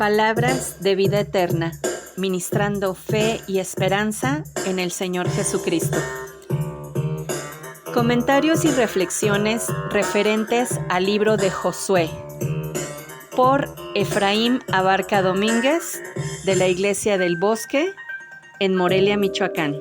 Palabras de vida eterna, ministrando fe y esperanza en el Señor Jesucristo. Comentarios y reflexiones referentes al libro de Josué, por Efraín Abarca Domínguez, de la Iglesia del Bosque, en Morelia, Michoacán.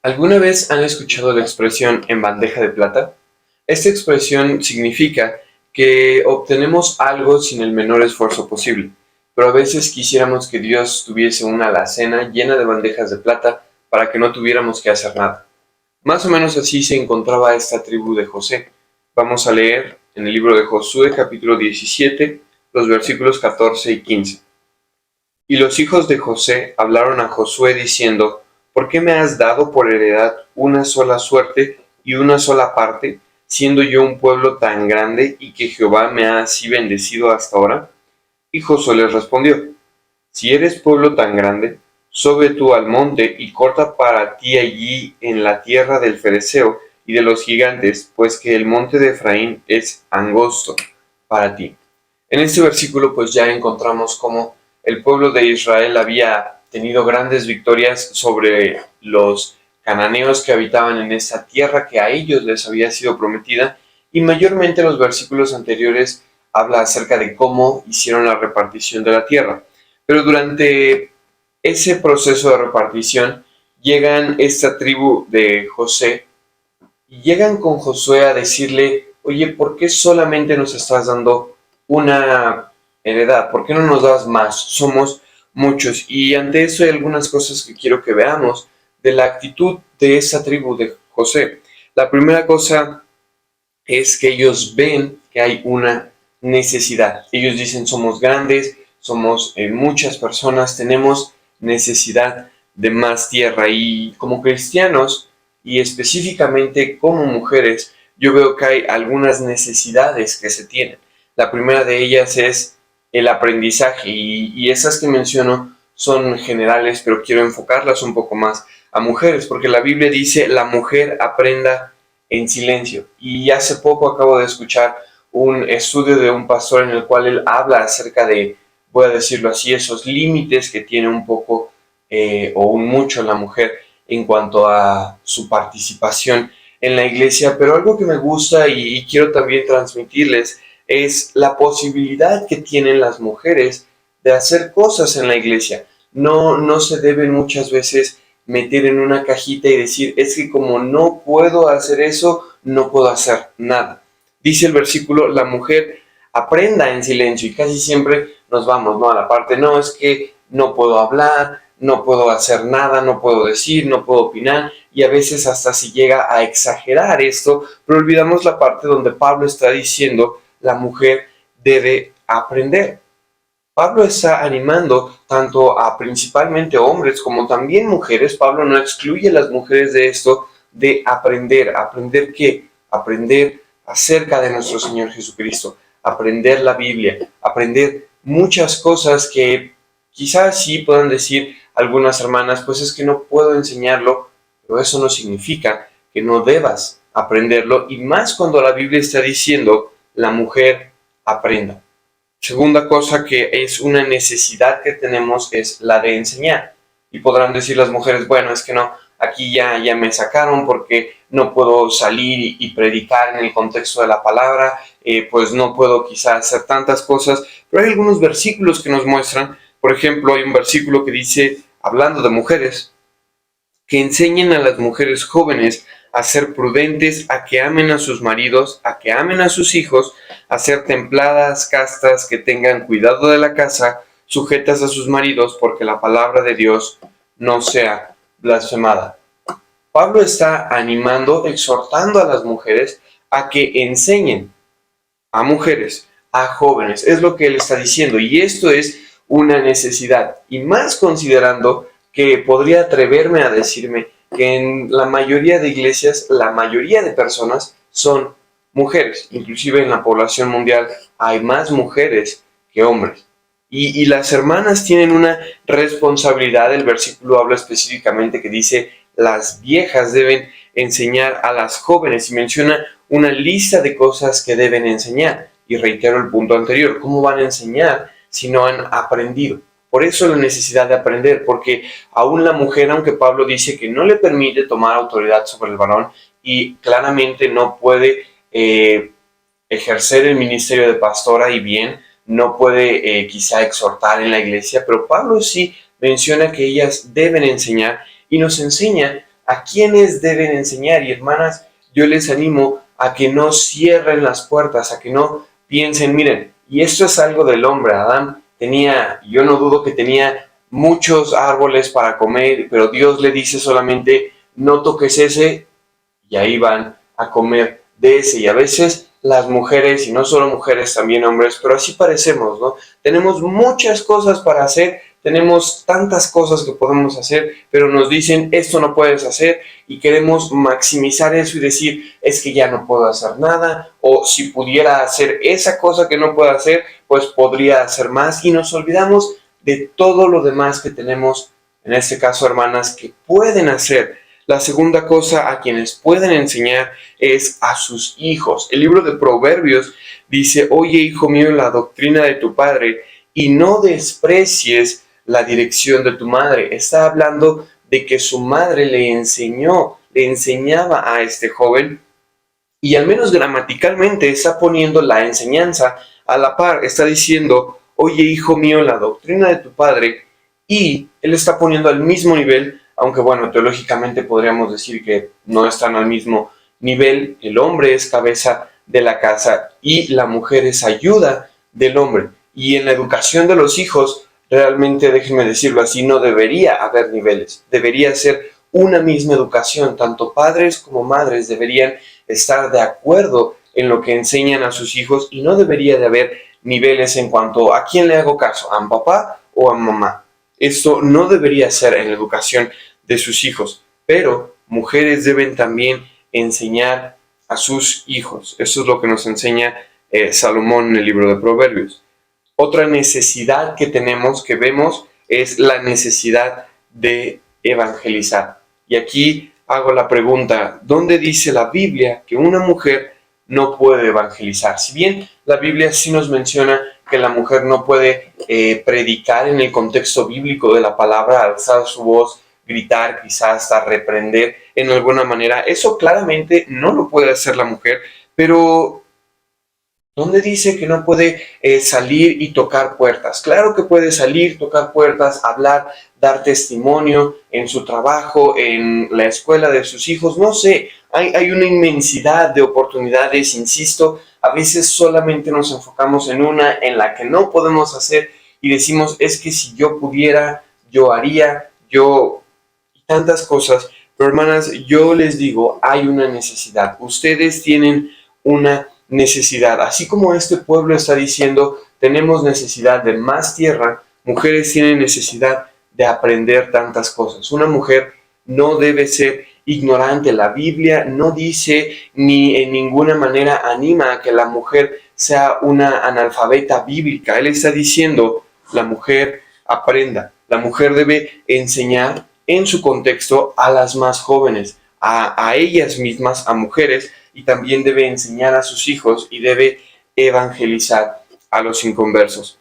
¿Alguna vez han escuchado la expresión en bandeja de plata? Esta expresión significa que obtenemos algo sin el menor esfuerzo posible, pero a veces quisiéramos que Dios tuviese una alacena llena de bandejas de plata para que no tuviéramos que hacer nada. Más o menos así se encontraba esta tribu de José. Vamos a leer en el libro de Josué capítulo 17, los versículos 14 y 15. Y los hijos de José hablaron a Josué diciendo: ¿Por qué me has dado por heredad una sola suerte y una sola parte, siendo yo un pueblo tan grande y que Jehová me ha así bendecido hasta ahora? Y Josué les respondió: Si eres pueblo tan grande, sube tú al monte y corta para ti allí en la tierra del Fereceo y de los gigantes, pues que el monte de Efraín es angosto para ti. En este versículo pues ya encontramos cómo el pueblo de Israel había tenido grandes victorias sobre los cananeos que habitaban en esa tierra que a ellos les había sido prometida, y mayormente los versículos anteriores habla acerca de cómo hicieron la repartición de la tierra. Pero durante ese proceso de repartición llegan esta tribu de José y llegan con Josué a decirle: oye, ¿por qué solamente nos estás dando una heredad? ¿Por qué no nos das más? Somos muchos. Y ante eso hay algunas cosas que quiero que veamos de la actitud de esa tribu de José. La primera cosa es que ellos ven que hay una necesidad. Ellos dicen: somos grandes, somos muchas personas, tenemos necesidad de más tierra. Y como cristianos, y específicamente como mujeres, yo veo que hay algunas necesidades que se tienen. La primera de ellas es el aprendizaje, y esas que menciono son generales, pero quiero enfocarlas un poco más a mujeres, porque la Biblia dice: la mujer aprenda en silencio. Y hace poco acabo de escuchar un estudio de un pastor en el cual él habla acerca de, voy a decirlo así, esos límites que tiene un poco o un mucho la mujer en cuanto a su participación en la iglesia. Pero algo que me gusta y quiero también transmitirles es la posibilidad que tienen las mujeres de hacer cosas en la iglesia. No se deben muchas veces meter en una cajita y decir: es que como no puedo hacer eso, no puedo hacer nada. Dice el versículo: la mujer aprenda en silencio, y casi siempre nos vamos, ¿no?, a la parte: no, es que no puedo hablar, no puedo hacer nada, no puedo decir, no puedo opinar, y a veces hasta se llega a exagerar esto, pero olvidamos la parte donde Pablo está diciendo: la mujer debe aprender. Pablo está animando tanto a principalmente hombres como también mujeres. Pablo no excluye a las mujeres de esto, de aprender. ¿Aprender qué? Aprender acerca de nuestro Señor Jesucristo, aprender la Biblia, aprender muchas cosas que quizás sí puedan decir algunas hermanas: pues es que no puedo enseñarlo, pero eso no significa que no debas aprenderlo, y más cuando la Biblia está diciendo: la mujer aprenda. Segunda cosa que es una necesidad que tenemos es la de enseñar. Y podrán decir las mujeres: bueno, es que no, aquí ya me sacaron porque no puedo salir y predicar en el contexto de la palabra, pues no puedo quizás hacer tantas cosas. Pero hay algunos versículos que nos muestran. Por ejemplo, hay un versículo que dice, hablando de mujeres, que enseñen a las mujeres jóvenes a ser prudentes, a que amen a sus maridos, a que amen a sus hijos, a ser templadas, castas, que tengan cuidado de la casa, sujetas a sus maridos, porque la palabra de Dios no sea blasfemada. Pablo está animando, exhortando a las mujeres a que enseñen a mujeres, a jóvenes. Es lo que él está diciendo, y esto es una necesidad, y más considerando que podría atreverme a decirme que en la mayoría de iglesias, la mayoría de personas son mujeres. Inclusive en la población mundial hay más mujeres que hombres. Y las hermanas tienen una responsabilidad. El versículo habla específicamente que dice: las viejas deben enseñar a las jóvenes y menciona una lista de cosas que deben enseñar. Y reitero el punto anterior, ¿cómo van a enseñar si no han aprendido? Por eso la necesidad de aprender, porque aún la mujer, aunque Pablo dice que no le permite tomar autoridad sobre el varón y claramente no puede ejercer el ministerio de pastora y bien, no puede quizá exhortar en la iglesia, pero Pablo sí menciona que ellas deben enseñar y nos enseña a quiénes deben enseñar. Y hermanas, yo les animo a que no cierren las puertas, a que no piensen, miren, y esto es algo del hombre. Adán tenía, yo no dudo que tenía muchos árboles para comer, pero Dios le dice solamente, no toques ese, y ahí van a comer de ese. Y a veces las mujeres, y no solo mujeres, también hombres, pero así parecemos, ¿no? Tenemos muchas cosas para hacer, tenemos tantas cosas que podemos hacer, pero nos dicen, esto no puedes hacer, y queremos maximizar eso y decir, es que ya no puedo hacer nada, o si pudiera hacer esa cosa que no puedo hacer, pues podría hacer más, y nos olvidamos de todo lo demás que tenemos, en este caso, hermanas, que pueden hacer. La segunda cosa a quienes pueden enseñar es a sus hijos. El libro de Proverbios dice, oye, hijo mío, la doctrina de tu padre y no desprecies la dirección de tu madre. Está hablando de que su madre le enseñaba a este joven, y al menos gramaticalmente está poniendo la enseñanza a la par. Está diciendo, oye, hijo mío, la doctrina de tu padre, y él está poniendo al mismo nivel, aunque bueno, teológicamente podríamos decir que no están al mismo nivel. El hombre es cabeza de la casa y la mujer es ayuda del hombre. Y en la educación de los hijos, realmente, déjenme decirlo así, no debería haber niveles. Debería ser una misma educación. Tanto padres como madres deberían estar de acuerdo en lo que enseñan a sus hijos y no debería de haber niveles en cuanto a quién le hago caso, a papá o a mamá. Esto no debería ser en la educación de sus hijos, pero mujeres deben también enseñar a sus hijos. Eso es lo que nos enseña Salomón en el libro de Proverbios. Otra necesidad que tenemos, que vemos, es la necesidad de evangelizar. Y aquí hago la pregunta, ¿dónde dice la Biblia que una mujer no puede evangelizar? Si bien la Biblia sí nos menciona que la mujer no puede predicar en el contexto bíblico de la palabra, alzar su voz, gritar, quizás hasta reprender en alguna manera, eso claramente no lo puede hacer la mujer, pero ¿dónde dice que no puede salir y tocar puertas? Claro que puede salir, tocar puertas, hablar, dar testimonio en su trabajo, en la escuela de sus hijos, no sé, hay una inmensidad de oportunidades, insisto, a veces solamente nos enfocamos en una en la que no podemos hacer y decimos, es que si yo pudiera, yo haría, y tantas cosas. Pero hermanas, yo les digo, hay una necesidad, ustedes tienen una necesidad, así como este pueblo está diciendo, tenemos necesidad de más tierra, mujeres tienen necesidad de aprender tantas cosas. Una mujer no debe ser ignorante. La Biblia no dice ni en ninguna manera anima a que la mujer sea una analfabeta bíblica. Él está diciendo, la mujer aprenda. La mujer debe enseñar en su contexto a las más jóvenes, a ellas mismas, a mujeres, y también debe enseñar a sus hijos y debe evangelizar a los inconversos.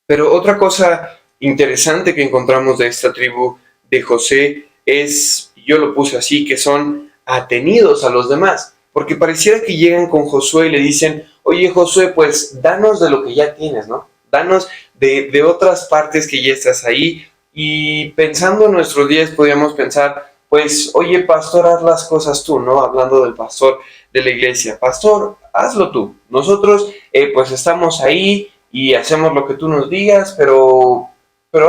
Pero otra cosa interesante que encontramos de esta tribu de José es, yo lo puse así, que son atenidos a los demás, porque pareciera que llegan con Josué y le dicen, oye Josué, pues danos de lo que ya tienes, ¿no? Danos de otras partes que ya estás ahí. Y pensando en nuestros días podríamos pensar, pues, oye pastor, haz las cosas tú, ¿no? Hablando del pastor de la iglesia, pastor, hazlo tú. Nosotros pues estamos ahí y hacemos lo que tú nos digas, pero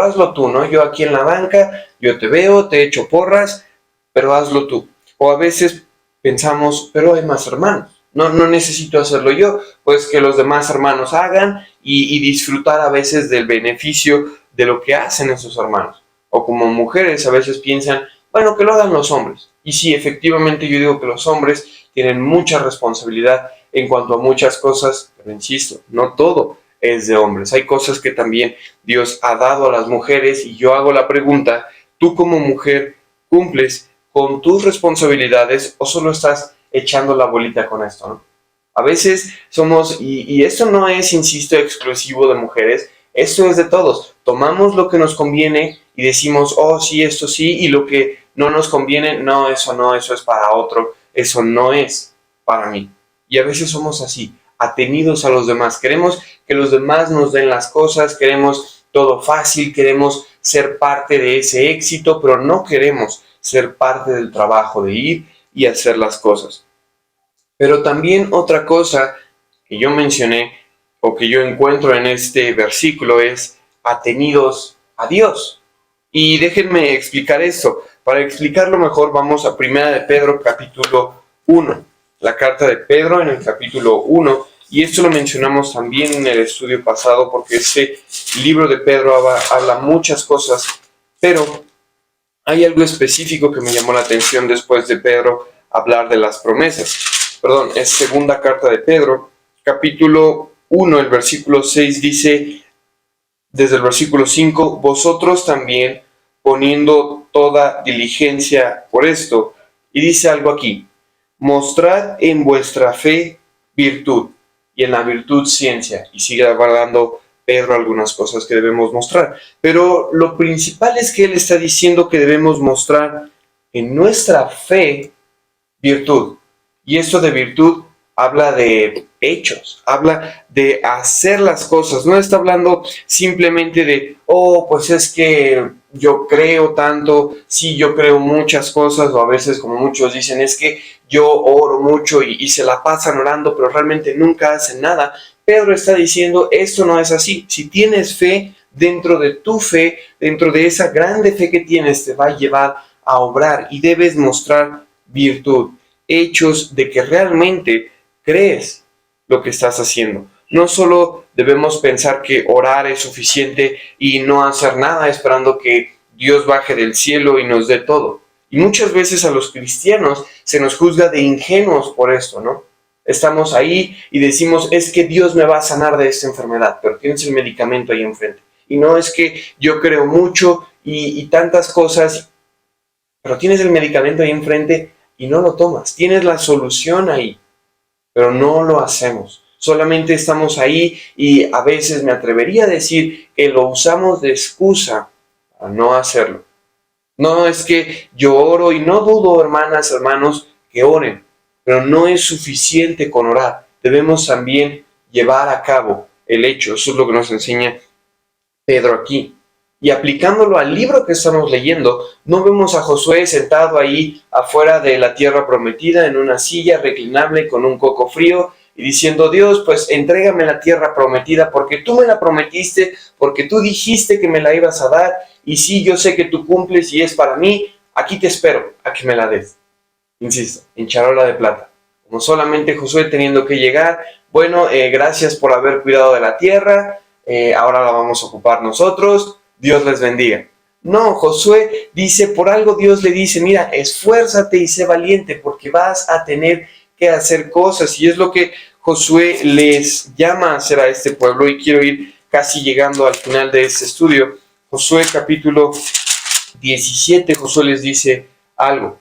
hazlo tú, ¿no? Yo aquí en la banca, yo te veo, te echo porras, pero hazlo tú. O a veces pensamos, pero hay más hermanos, no necesito hacerlo yo, pues que los demás hermanos hagan y disfrutar a veces del beneficio de lo que hacen esos hermanos. O como mujeres a veces piensan, bueno, que lo hagan los hombres. Y sí, efectivamente yo digo que los hombres tienen mucha responsabilidad en cuanto a muchas cosas, pero insisto, no todo es de hombres. Hay cosas que también Dios ha dado a las mujeres y yo hago la pregunta, ¿tú como mujer cumples con tus responsabilidades o solo estás echando la bolita con esto, ¿no? A veces somos, y esto no es, insisto, exclusivo de mujeres, esto es de todos. Tomamos lo que nos conviene y decimos, oh, sí, esto sí, y lo que no nos conviene, no, eso es para otro, eso no es para mí. Y a veces somos así, atenidos a los demás. Queremos que los demás nos den las cosas, queremos todo fácil, queremos ser parte de ese éxito, pero no queremos ser parte del trabajo de ir y hacer las cosas. Pero también otra cosa que yo mencioné o que yo encuentro en este versículo es atenidos a Dios. Y déjenme explicar esto. Para explicarlo mejor vamos a 1 de Pedro capítulo 1. La carta de Pedro en el capítulo 1. Y esto lo mencionamos también en el estudio pasado porque este libro de Pedro habla muchas cosas. Pero hay algo específico que me llamó la atención después de Pedro hablar de las promesas. Perdón, es segunda carta de Pedro, capítulo 1, el versículo 6 dice, desde el versículo 5, vosotros también poniendo toda diligencia por esto. Y dice algo aquí, mostrad en vuestra fe virtud y en la virtud ciencia. Y sigue hablando Pedro algunas cosas que debemos mostrar. Pero lo principal es que él está diciendo que debemos mostrar en nuestra fe virtud. Y esto de virtud habla de hechos, habla de hacer las cosas. No está hablando simplemente de, oh, pues es que yo creo tanto, sí, yo creo muchas cosas, o a veces como muchos dicen, es que yo oro mucho y se la pasan orando, pero realmente nunca hacen nada. Pedro está diciendo, esto no es así. Si tienes fe, dentro de tu fe, dentro de esa grande fe que tienes, te va a llevar a obrar y debes mostrar virtud, hechos de que realmente crees lo que estás haciendo. No solo debemos pensar que orar es suficiente y no hacer nada esperando que Dios baje del cielo y nos dé todo. Y muchas veces a los cristianos se nos juzga de ingenuos por esto, ¿no? Estamos ahí y decimos, es que Dios me va a sanar de esta enfermedad, pero tienes el medicamento ahí enfrente. Y no es que yo creo mucho y tantas cosas, pero tienes el medicamento ahí enfrente y no lo tomas. Tienes la solución ahí, pero no lo hacemos. Solamente estamos ahí y a veces me atrevería a decir que lo usamos de excusa a no hacerlo. No es que yo oro y no dudo, hermanas, hermanos, que oren, pero no es suficiente con orar. Debemos también llevar a cabo el hecho. Eso es lo que nos enseña Pedro aquí. Y aplicándolo al libro que estamos leyendo, no vemos a Josué sentado ahí afuera de la tierra prometida en una silla reclinable con un coco frío y diciendo, Dios, pues entrégame la tierra prometida porque tú me la prometiste, porque tú dijiste que me la ibas a dar y sí, yo sé que tú cumples y es para mí, aquí te espero a que me la des. Insisto, en charola de plata. Como solamente Josué teniendo que llegar, bueno, gracias por haber cuidado de la tierra, ahora la vamos a ocupar nosotros, Dios les bendiga. No, Josué dice, por algo Dios le dice, mira, esfuérzate y sé valiente porque vas a tener que hacer cosas. Y es lo que Josué les llama a hacer a este pueblo. Y quiero ir casi llegando al final de este estudio. Josué capítulo 17, Josué les dice algo.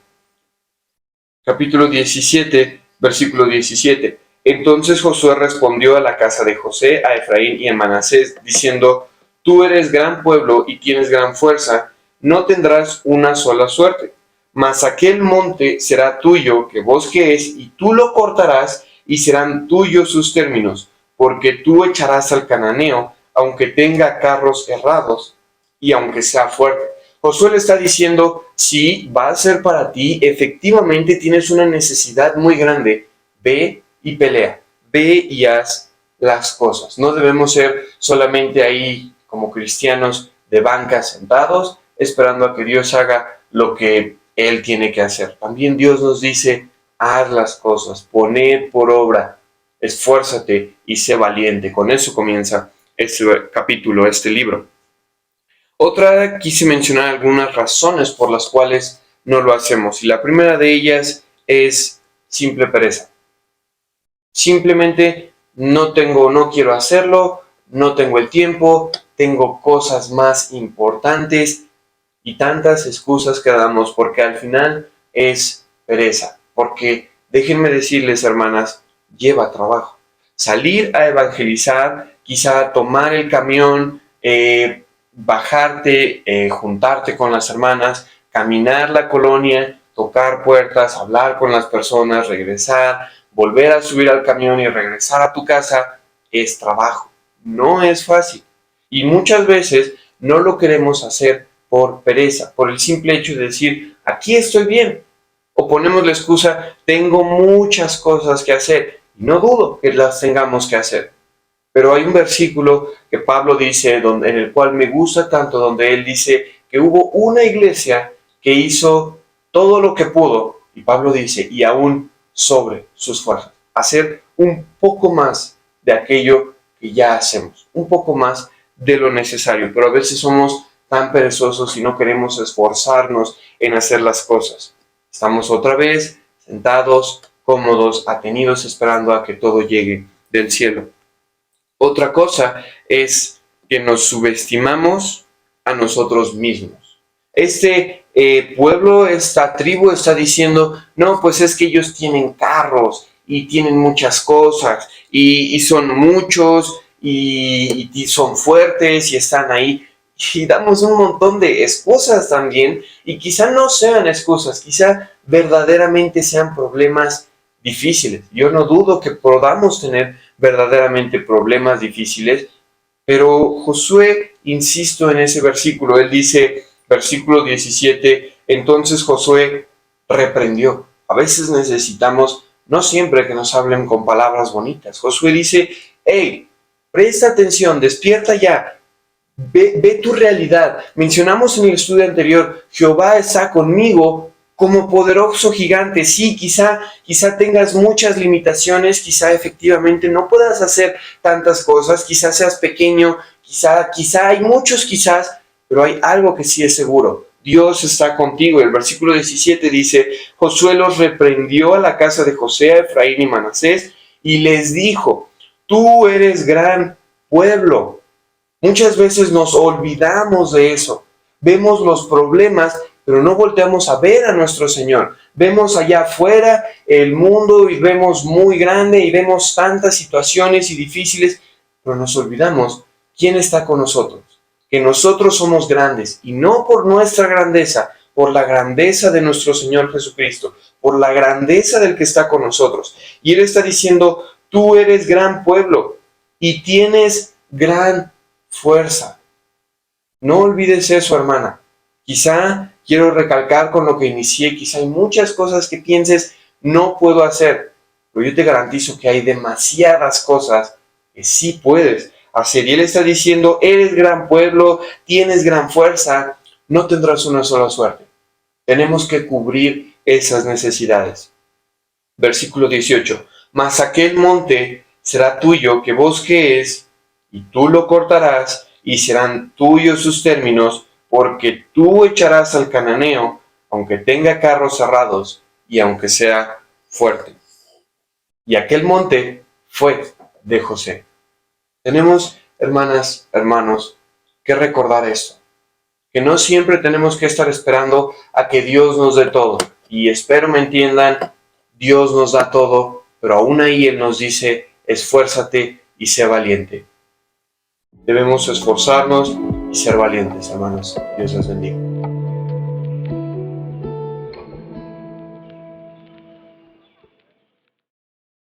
Capítulo 17, versículo 17. Entonces Josué respondió a la casa de José, a Efraín y a Manasés, diciendo, tú eres gran pueblo y tienes gran fuerza, no tendrás una sola suerte. Mas aquel monte será tuyo, que bosque es, y tú lo cortarás, y serán tuyos sus términos, porque tú echarás al cananeo, aunque tenga carros errados, y aunque sea fuerte. Josué le está diciendo, sí, va a ser para ti, efectivamente tienes una necesidad muy grande, ve y pelea, ve y haz las cosas. No debemos ser solamente ahí como cristianos de banca sentados, esperando a que Dios haga lo que Él tiene que hacer. También Dios nos dice, haz las cosas, poned por obra, esfuérzate y sé valiente. Con eso comienza este capítulo, este libro. Otra, quise mencionar algunas razones por las cuales no lo hacemos. Y la primera de ellas es simple pereza. Simplemente no quiero hacerlo, no tengo el tiempo, tengo cosas más importantes y tantas excusas que damos porque al final es pereza, porque déjenme decirles, hermanas, lleva trabajo. Salir a evangelizar, quizá tomar el camión, bajarte, juntarte con las hermanas, caminar la colonia, tocar puertas, hablar con las personas, regresar, volver a subir al camión y regresar a tu casa, es trabajo. No es fácil. Y muchas veces no lo queremos hacer por pereza, por el simple hecho de decir, aquí estoy bien. O ponemos la excusa, tengo muchas cosas que hacer. Y no dudo que las tengamos que hacer. Pero hay un versículo que Pablo dice, en el cual me gusta tanto, donde él dice que hubo una iglesia que hizo todo lo que pudo, y Pablo dice, y aún sobre sus fuerzas, hacer un poco más de aquello que ya hacemos, un poco más de lo necesario, pero a veces somos tan perezosos y no queremos esforzarnos en hacer las cosas. Estamos otra vez sentados, cómodos, atenidos, esperando a que todo llegue del cielo. Otra cosa es que nos subestimamos a nosotros mismos. Este pueblo, esta tribu está diciendo, no, pues es que ellos tienen carros y tienen muchas cosas y son muchos y son fuertes y están ahí. Y damos un montón de excusas también, y quizá no sean excusas, quizá verdaderamente sean problemas difíciles. Yo no dudo que podamos tener verdaderamente problemas difíciles, pero Josué, insisto en ese versículo, él dice, versículo 17, entonces Josué reprendió. A veces necesitamos, no siempre que nos hablen con palabras bonitas. Josué dice, hey, presta atención, despierta ya, ve tu realidad. Mencionamos en el estudio anterior, Jehová está conmigo como poderoso gigante. Sí, quizá tengas muchas limitaciones, quizá efectivamente no puedas hacer tantas cosas, quizá seas pequeño, quizá hay muchos quizás, pero hay algo que sí es seguro. Dios está contigo. El versículo 17 dice, Josué los reprendió a la casa de José, a Efraín y Manasés, y les dijo, tú eres gran pueblo. Muchas veces nos olvidamos de eso. Vemos los problemas, pero no volteamos a ver a nuestro Señor. Vemos allá afuera el mundo y vemos muy grande y vemos tantas situaciones y difíciles, pero nos olvidamos quién está con nosotros. Que nosotros somos grandes, y no por nuestra grandeza, por la grandeza de nuestro Señor Jesucristo, por la grandeza del que está con nosotros. Y Él está diciendo, tú eres gran pueblo y tienes gran fuerza. No olvides eso, hermana. Quizá quiero recalcar con lo que inicié, quizá hay muchas cosas que pienses no puedo hacer, pero yo te garantizo que hay demasiadas cosas que sí puedes hacer. Y Él está diciendo, eres gran pueblo, tienes gran fuerza, no tendrás una sola suerte. Tenemos que cubrir esas necesidades. Versículo 18. Mas aquel monte será tuyo que bosque es, y tú lo cortarás, y serán tuyos sus términos, porque tú echarás al cananeo, aunque tenga carros cerrados, y aunque sea fuerte. Y aquel monte fue de José. Tenemos, hermanas, hermanos, que recordar esto, que no siempre tenemos que estar esperando a que Dios nos dé todo. Y espero me entiendan, Dios nos da todo, pero aún ahí Él nos dice, esfuérzate y sé valiente. Debemos esforzarnos y ser valientes, hermanos. Dios les bendiga.